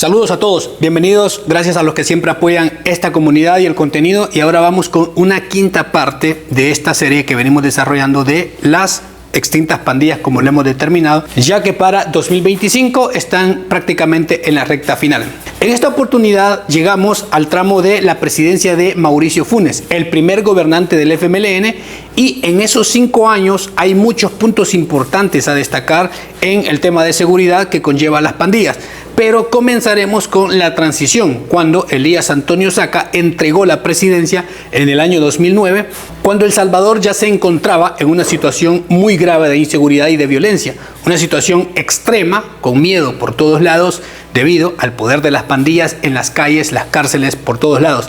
Saludos a todos, bienvenidos, gracias a los que siempre apoyan esta comunidad y el contenido. Y ahora vamos con una quinta parte de esta serie que venimos desarrollando de las extintas pandillas, como lo hemos determinado, ya que para 2025 están prácticamente en la recta final. En esta oportunidad llegamos al tramo de la presidencia de Mauricio Funes, el primer gobernante del FMLN, y en esos 5 años hay muchos puntos importantes a destacar en el tema de seguridad que conlleva las pandillas. Pero comenzaremos con la transición, cuando Elías Antonio Saca entregó la presidencia en el año 2009, cuando El Salvador ya se encontraba en una situación muy grave de inseguridad y de violencia, una situación extrema, con miedo por todos lados, debido al poder de las pandillas en las calles, las cárceles, por todos lados.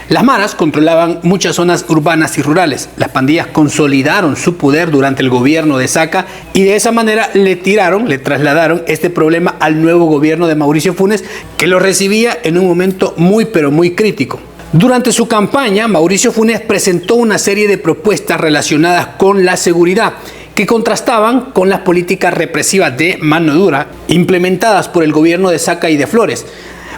Las maras controlaban muchas zonas urbanas y rurales. Las pandillas consolidaron su poder durante el gobierno de Saca y de esa manera le trasladaron este problema al nuevo gobierno de Mauricio Funes, que lo recibía en un momento muy crítico. Durante su campaña, Mauricio Funes presentó una serie de propuestas relacionadas con la seguridad que contrastaban con las políticas represivas de mano dura implementadas por el gobierno de Saca y de Flores.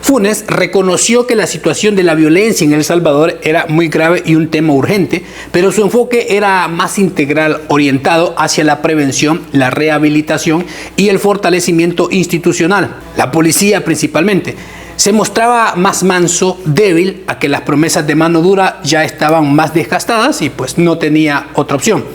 Funes reconoció que la situación de la violencia en El Salvador era muy grave y un tema urgente, pero su enfoque era más integral, orientado hacia la prevención, la rehabilitación y el fortalecimiento institucional. La policía principalmente se mostraba más manso, débil, a que las promesas de mano dura ya estaban más desgastadas y pues no tenía otra opción.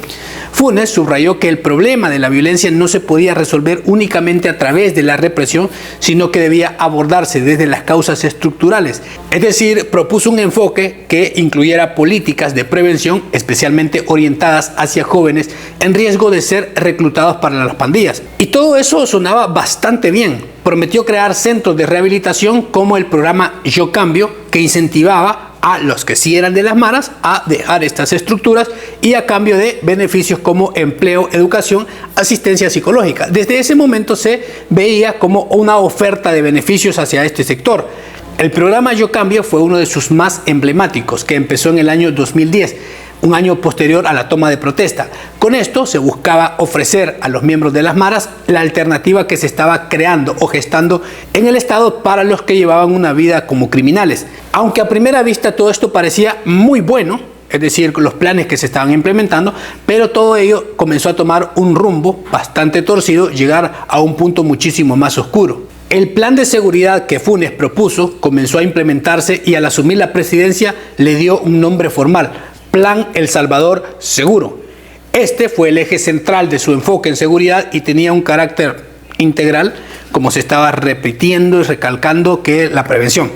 Funes subrayó que el problema de la violencia no se podía resolver únicamente a través de la represión, sino que debía abordarse desde las causas estructurales. Es decir, propuso un enfoque que incluyera políticas de prevención, especialmente orientadas hacia jóvenes en riesgo de ser reclutados para las pandillas. Y todo eso sonaba bastante bien. Prometió crear centros de rehabilitación como el programa Yo Cambio, que incentivaba a los que sí eran de las maras a dejar estas estructuras y a cambio de beneficios como empleo, educación, asistencia psicológica. Desde ese momento se veía como una oferta de beneficios hacia este sector. El programa Yo Cambio fue uno de sus más emblemáticos, que empezó en el año 2010, un año posterior a la toma de protesta. Con esto se buscaba ofrecer a los miembros de las maras la alternativa que se estaba creando o gestando en el Estado para los que llevaban una vida como criminales. Aunque a primera vista todo esto parecía muy bueno, es decir, los planes que se estaban implementando, pero todo ello comenzó a tomar un rumbo bastante torcido, llegar a un punto muchísimo más oscuro. El plan de seguridad que Funes propuso comenzó a implementarse y al asumir la presidencia le dio un nombre formal: Plan El Salvador Seguro. Este fue el eje central de su enfoque en seguridad y tenía un carácter integral, como se estaba repitiendo y recalcando, que la prevención.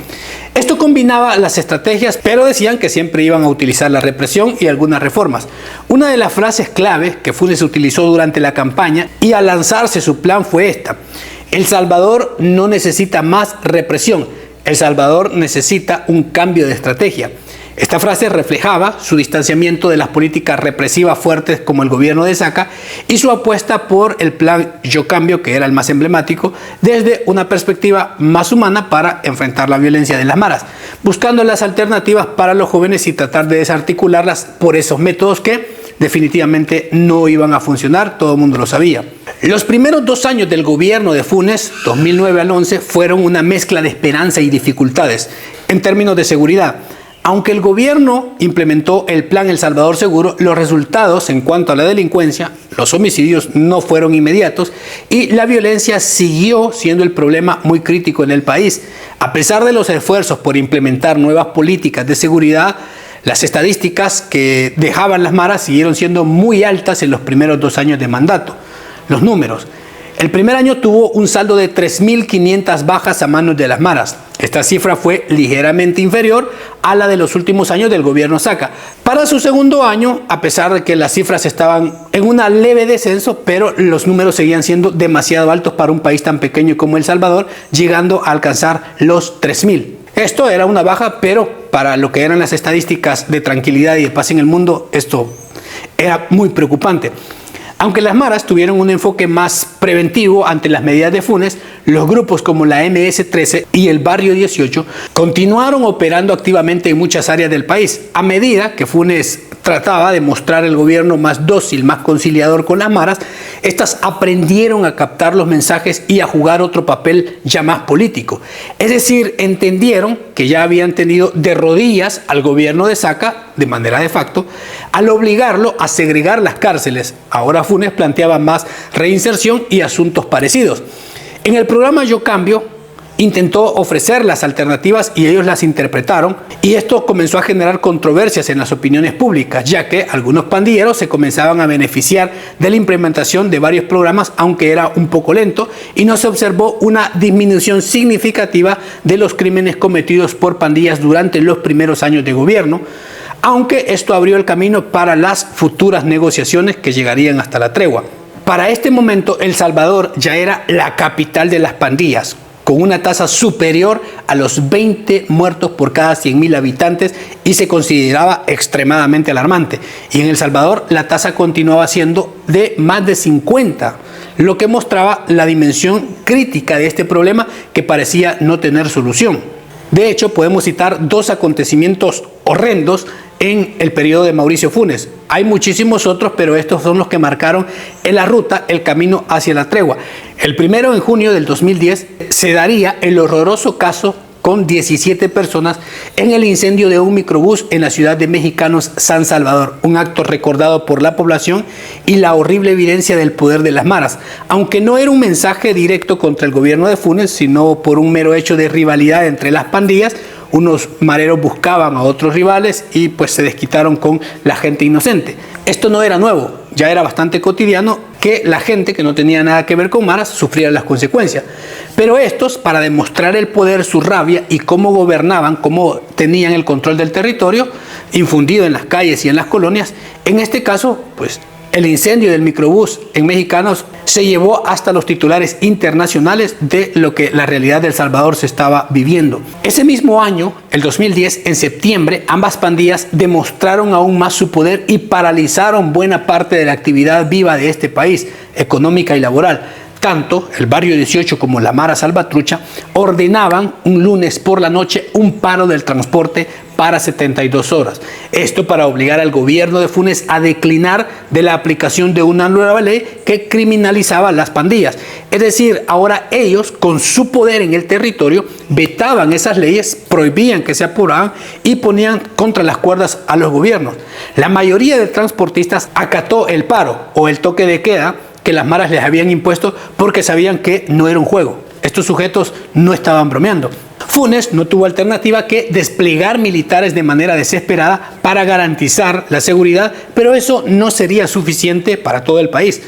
Esto combinaba las estrategias, pero decían que siempre iban a utilizar la represión y algunas reformas. Una de las frases clave que Funes utilizó durante la campaña y al lanzarse su plan fue esta: El Salvador no necesita más represión, El Salvador necesita un cambio de estrategia. Esta frase reflejaba su distanciamiento de las políticas represivas fuertes como el gobierno de Saca y su apuesta por el plan Yo Cambio, que era el más emblemático, desde una perspectiva más humana para enfrentar la violencia de las maras, buscando las alternativas para los jóvenes y tratar de desarticularlas por esos métodos que definitivamente no iban a funcionar, todo el mundo lo sabía. Los primeros 2 años del gobierno de Funes, 2009 al 11, fueron una mezcla de esperanza y dificultades en términos de seguridad. Aunque el gobierno implementó el plan El Salvador Seguro, los resultados en cuanto a la delincuencia, los homicidios no fueron inmediatos y la violencia siguió siendo el problema muy crítico en el país. A pesar de los esfuerzos por implementar nuevas políticas de seguridad, las estadísticas que dejaban las maras siguieron siendo muy altas en los primeros 2 años de mandato. Los números. El primer año tuvo un saldo de 3.500 bajas a manos de las maras. Esta cifra fue ligeramente inferior a la de los últimos años del gobierno Saca. Para su segundo año, a pesar de que las cifras estaban en una leve descenso, pero los números seguían siendo demasiado altos para un país tan pequeño como El Salvador, llegando a alcanzar los 3.000. Esto era una baja, pero para lo que eran las estadísticas de tranquilidad y de paz en el mundo, esto era muy preocupante. Aunque las maras tuvieron un enfoque más preventivo ante las medidas de Funes, los grupos como la MS-13 y el Barrio 18 continuaron operando activamente en muchas áreas del país, a medida que Funes trataba de mostrar el gobierno más dócil, más conciliador con las maras, estas aprendieron a captar los mensajes y a jugar otro papel ya más político. Es decir, entendieron que ya habían tenido de rodillas al gobierno de Saca, de manera de facto, al obligarlo a segregar las cárceles. Ahora Funes planteaba más reinserción y asuntos parecidos. En el programa Yo Cambio, intentó ofrecer las alternativas y ellos las interpretaron, y esto comenzó a generar controversias en las opiniones públicas, ya que algunos pandilleros se comenzaban a beneficiar de la implementación de varios programas, aunque era un poco lento, y no se observó una disminución significativa de los crímenes cometidos por pandillas durante los primeros años de gobierno, aunque esto abrió el camino para las futuras negociaciones que llegarían hasta la tregua. Para este momento, El Salvador ya era la capital de las pandillas, con una tasa superior a los 20 muertos por cada 100.000 habitantes, y se consideraba extremadamente alarmante. Y en El Salvador la tasa continuaba siendo de más de 50, lo que mostraba la dimensión crítica de este problema que parecía no tener solución. De hecho, podemos citar dos acontecimientos horrendos en el periodo de Mauricio Funes. Hay muchísimos otros, pero estos son los que marcaron en la ruta el camino hacia la tregua. El primero, en junio del 2010, se daría el horroroso caso con 17 personas en el incendio de un microbús en la ciudad de Mexicanos, San Salvador. Un acto recordado por la población y la horrible evidencia del poder de las maras. Aunque no era un mensaje directo contra el gobierno de Funes, sino por un mero hecho de rivalidad entre las pandillas, unos mareros buscaban a otros rivales y pues se desquitaron con la gente inocente. Esto no era nuevo, ya era bastante cotidiano que la gente que no tenía nada que ver con maras sufriera las consecuencias. Pero estos, para demostrar el poder, su rabia y cómo gobernaban, cómo tenían el control del territorio infundido en las calles y en las colonias, en este caso, pues el incendio del microbús en Mexicanos se llevó hasta los titulares internacionales de lo que la realidad de El Salvador se estaba viviendo. Ese mismo año, el 2010, en septiembre, ambas pandillas demostraron aún más su poder y paralizaron buena parte de la actividad viva de este país, económica y laboral. Tanto el Barrio 18 como la Mara Salvatrucha ordenaban un lunes por la noche un paro del transporte para 72 horas. Esto para obligar al gobierno de Funes a declinar de la aplicación de una nueva ley que criminalizaba las pandillas. Es decir, ahora ellos, con su poder en el territorio, vetaban esas leyes, prohibían que se apuraban y ponían contra las cuerdas a los gobiernos. La mayoría de transportistas acató el paro o el toque de queda que las maras les habían impuesto porque sabían que no era un juego. Estos sujetos no estaban bromeando. Funes no tuvo alternativa que desplegar militares de manera desesperada para garantizar la seguridad, pero eso no sería suficiente para todo el país.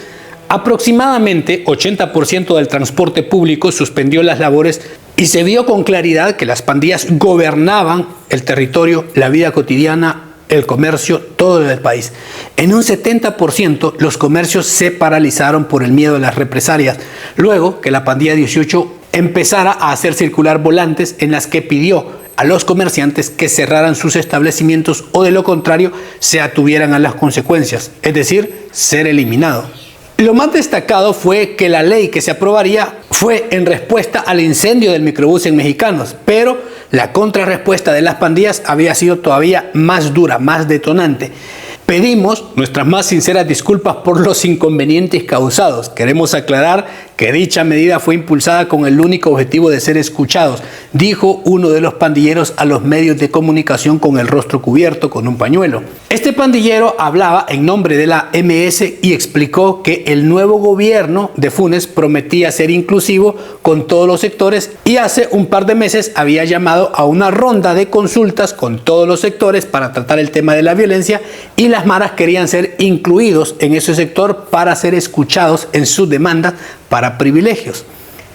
Aproximadamente 80% del transporte público suspendió las labores y se vio con claridad que las pandillas gobernaban el territorio, la vida cotidiana, el comercio, todo el país. En un 70% los comercios se paralizaron por el miedo a las represalias, luego que la pandilla 18 empezara a hacer circular volantes en las que pidió a los comerciantes que cerraran sus establecimientos o de lo contrario se atuvieran a las consecuencias, es decir, ser eliminado. Lo más destacado fue que la ley que se aprobaría fue en respuesta al incendio del microbús en Mexicanos, pero la contrarrespuesta de las pandillas había sido todavía más dura, más detonante. Pedimos nuestras más sinceras disculpas por los inconvenientes causados. Queremos aclarar que dicha medida fue impulsada con el único objetivo de ser escuchados, dijo uno de los pandilleros a los medios de comunicación con el rostro cubierto con un pañuelo. Este pandillero hablaba en nombre de la MS y explicó que el nuevo gobierno de Funes prometía ser inclusivo con todos los sectores y hace un par de meses había llamado a una ronda de consultas con todos los sectores para tratar el tema de la violencia, y las maras querían ser incluidos en ese sector para ser escuchados en sus demandas para privilegios.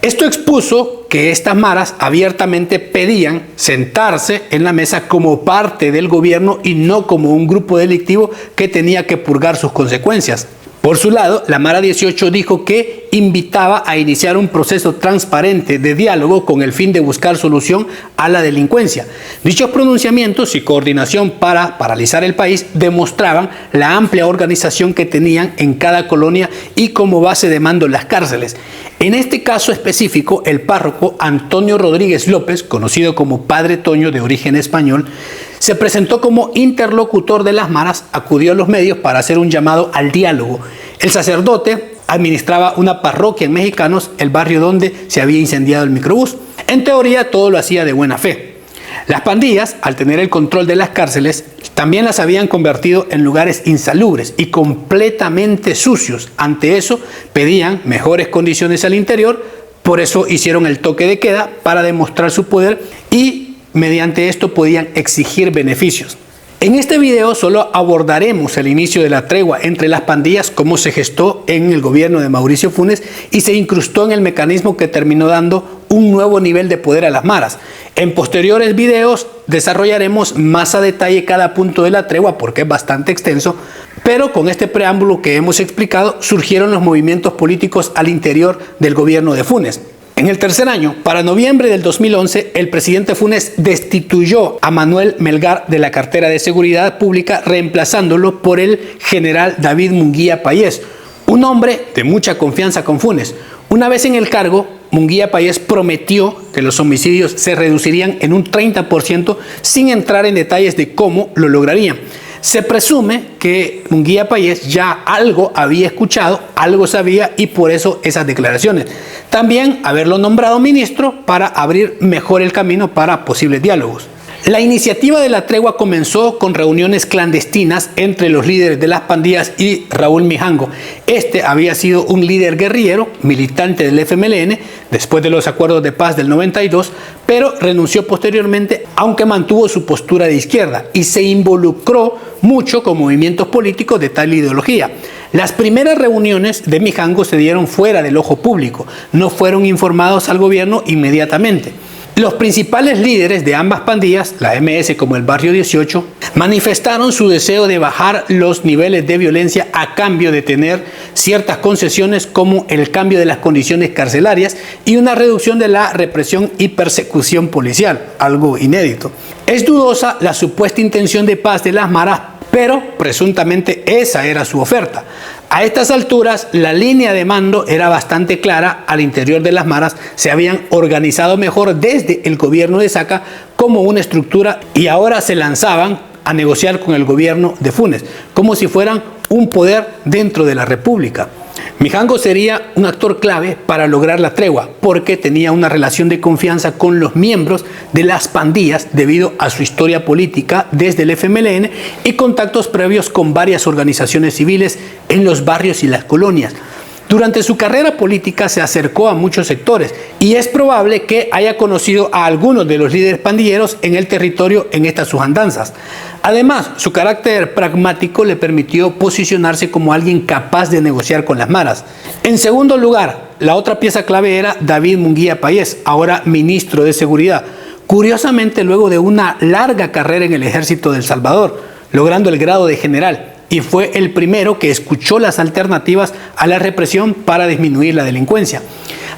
Esto expuso que estas maras abiertamente pedían sentarse en la mesa como parte del gobierno y no como un grupo delictivo que tenía que purgar sus consecuencias. Por su lado, la Mara 18 dijo que invitaba a iniciar un proceso transparente de diálogo con el fin de buscar solución a la delincuencia. Dichos pronunciamientos y coordinación para paralizar el país demostraban la amplia organización que tenían en cada colonia y como base de mando en las cárceles. En este caso específico, el párroco Antonio Rodríguez López, conocido como Padre Toño de origen español, se presentó como interlocutor de las maras, acudió a los medios para hacer un llamado al diálogo. El sacerdote administraba una parroquia en Mexicanos, el barrio donde se había incendiado el microbús. En teoría, todo lo hacía de buena fe. Las pandillas, al tener el control de las cárceles, también las habían convertido en lugares insalubres y completamente sucios. Ante eso, pedían mejores condiciones al interior, por eso hicieron el toque de queda para demostrar su poder y mediante esto podían exigir beneficios. En este video solo abordaremos el inicio de la tregua entre las pandillas, cómo se gestó en el gobierno de Mauricio Funes y se incrustó en el mecanismo que terminó dando un nuevo nivel de poder a las maras. En posteriores videos desarrollaremos más a detalle cada punto de la tregua porque es bastante extenso, pero con este preámbulo que hemos explicado surgieron los movimientos políticos al interior del gobierno de Funes. En el tercer año, para noviembre del 2011, el presidente Funes destituyó a Manuel Melgar de la cartera de Seguridad Pública, reemplazándolo por el general David Munguía Payés, un hombre de mucha confianza con Funes. Una vez en el cargo, Munguía Payés prometió que los homicidios se reducirían en un 30% sin entrar en detalles de cómo lo lograrían. Se presume que Munguía Payés ya algo había escuchado, algo sabía y por eso esas declaraciones. También haberlo nombrado ministro para abrir mejor el camino para posibles diálogos. La iniciativa de la tregua comenzó con reuniones clandestinas entre los líderes de las pandillas y Raúl Mijango. Este había sido un líder guerrillero, militante del FMLN, después de los acuerdos de paz del 92, pero renunció posteriormente, aunque mantuvo su postura de izquierda y se involucró mucho con movimientos políticos de tal ideología. Las primeras reuniones de Mijango se dieron fuera del ojo público, no fueron informados al gobierno inmediatamente. Los principales líderes de ambas pandillas, la MS como el Barrio 18, manifestaron su deseo de bajar los niveles de violencia a cambio de tener ciertas concesiones como el cambio de las condiciones carcelarias y una reducción de la represión y persecución policial, algo inédito. Es dudosa la supuesta intención de paz de las maras, pero presuntamente esa era su oferta. A estas alturas, la línea de mando era bastante clara. Al interior de las maras se habían organizado mejor desde el gobierno de Saca como una estructura y ahora se lanzaban a negociar con el gobierno de Funes, como si fueran un poder dentro de la República. Mijango sería un actor clave para lograr la tregua porque tenía una relación de confianza con los miembros de las pandillas debido a su historia política desde el FMLN y contactos previos con varias organizaciones civiles en los barrios y las colonias. Durante su carrera política se acercó a muchos sectores y es probable que haya conocido a algunos de los líderes pandilleros en el territorio en estas sus andanzas. Además, su carácter pragmático le permitió posicionarse como alguien capaz de negociar con las maras. En segundo lugar, la otra pieza clave era David Munguía Payés, ahora ministro de Seguridad. Curiosamente, luego de una larga carrera en el ejército de El Salvador, logrando el grado de general, y fue el primero que escuchó las alternativas a la represión para disminuir la delincuencia.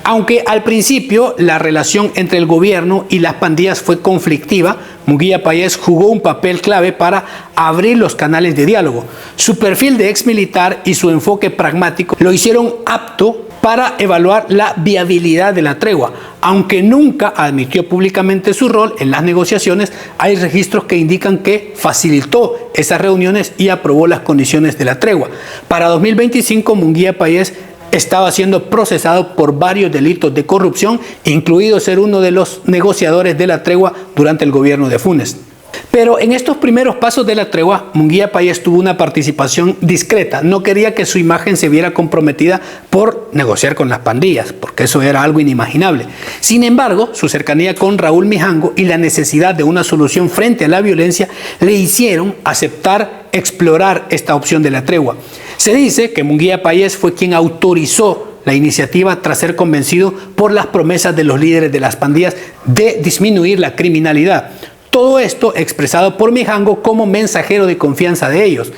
Aunque al principio la relación entre el gobierno y las pandillas fue conflictiva, Munguía Payés jugó un papel clave para abrir los canales de diálogo. Su perfil de exmilitar y su enfoque pragmático lo hicieron apto para evaluar la viabilidad de la tregua. Aunque nunca admitió públicamente su rol en las negociaciones, hay registros que indican que facilitó esas reuniones y aprobó las condiciones de la tregua. Para 2025, Munguía Payés estaba siendo procesado por varios delitos de corrupción, incluido ser uno de los negociadores de la tregua durante el gobierno de Funes. Pero en estos primeros pasos de la tregua, Munguía Payés tuvo una participación discreta. No quería que su imagen se viera comprometida por negociar con las pandillas, porque eso era algo inimaginable. Sin embargo, su cercanía con Raúl Mijango y la necesidad de una solución frente a la violencia le hicieron aceptar explorar esta opción de la tregua. Se dice que Munguía Payés fue quien autorizó la iniciativa tras ser convencido por las promesas de los líderes de las pandillas de disminuir la criminalidad. Todo esto expresado por Mijango como mensajero de confianza de ellos.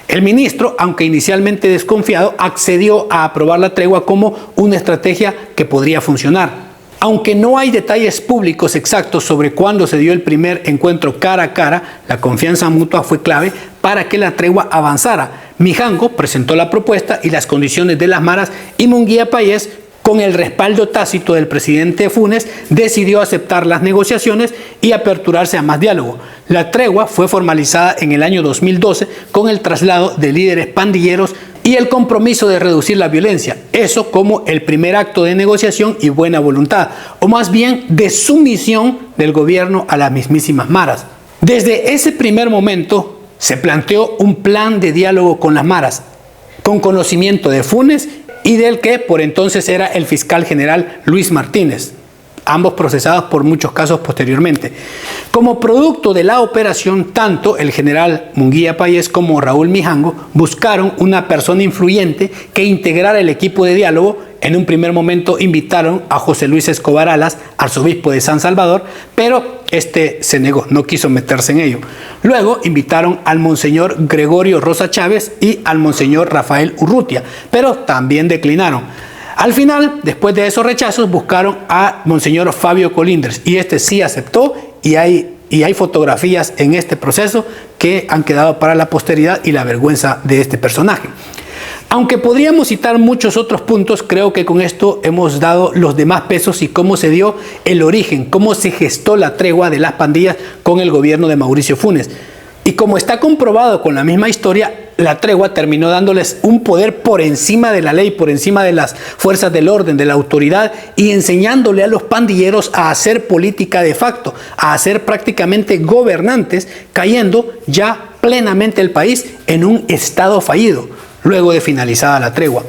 El ministro, aunque inicialmente desconfiado, accedió a aprobar la tregua como una estrategia que podría funcionar. Aunque no hay detalles públicos exactos sobre cuándo se dio el primer encuentro cara a cara, la confianza mutua fue clave para que la tregua avanzara. Mijango presentó la propuesta y las condiciones de las maras y Munguía Payés, con el respaldo tácito del presidente Funes, decidió aceptar las negociaciones y aperturarse a más diálogo. La tregua fue formalizada en el año 2012 con el traslado de líderes pandilleros y el compromiso de reducir la violencia, eso como el primer acto de negociación y buena voluntad, o más bien de sumisión del gobierno a las mismísimas maras. Desde ese primer momento se planteó un plan de diálogo con las maras, con conocimiento de Funes y del que por entonces era el fiscal general Luis Martínez, ambos procesados por muchos casos posteriormente. Como producto de la operación, tanto el general Munguía Payés como Raúl Mijango buscaron una persona influyente que integrara el equipo de diálogo. En un primer momento invitaron a José Luis Escobar Alas, arzobispo de San Salvador, pero este se negó, no quiso meterse en ello. Luego invitaron al monseñor Gregorio Rosa Chávez y al monseñor Rafael Urrutia, pero también declinaron. Al final, después de esos rechazos, buscaron a monseñor Fabio Colindres y este sí aceptó y hay fotografías en este proceso que han quedado para la posteridad y la vergüenza de este personaje. Aunque podríamos citar muchos otros puntos, creo que con esto hemos dado los demás pesos y cómo se dio el origen, cómo se gestó la tregua de las pandillas con el gobierno de Mauricio Funes. Y como está comprobado con la misma historia, la tregua terminó dándoles un poder por encima de la ley, por encima de las fuerzas del orden, de la autoridad, y enseñándole a los pandilleros a hacer política de facto, a ser prácticamente gobernantes, cayendo ya plenamente el país en un estado fallido, luego de finalizada la tregua.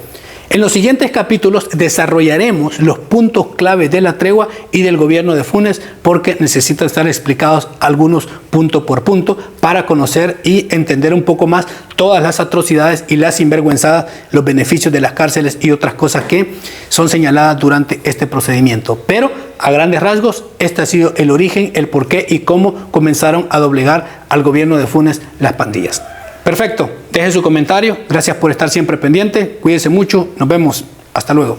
En los siguientes capítulos desarrollaremos los puntos claves de la tregua y del gobierno de Funes, porque necesitan estar explicados algunos punto por punto para conocer y entender un poco más todas las atrocidades y las sinvergüenzadas, los beneficios de las cárceles y otras cosas que son señaladas durante este procedimiento. Pero a grandes rasgos, este ha sido el origen, el porqué y cómo comenzaron a doblegar al gobierno de Funes las pandillas. Perfecto, deje su comentario, gracias por estar siempre pendiente, cuídense mucho, nos vemos, hasta luego.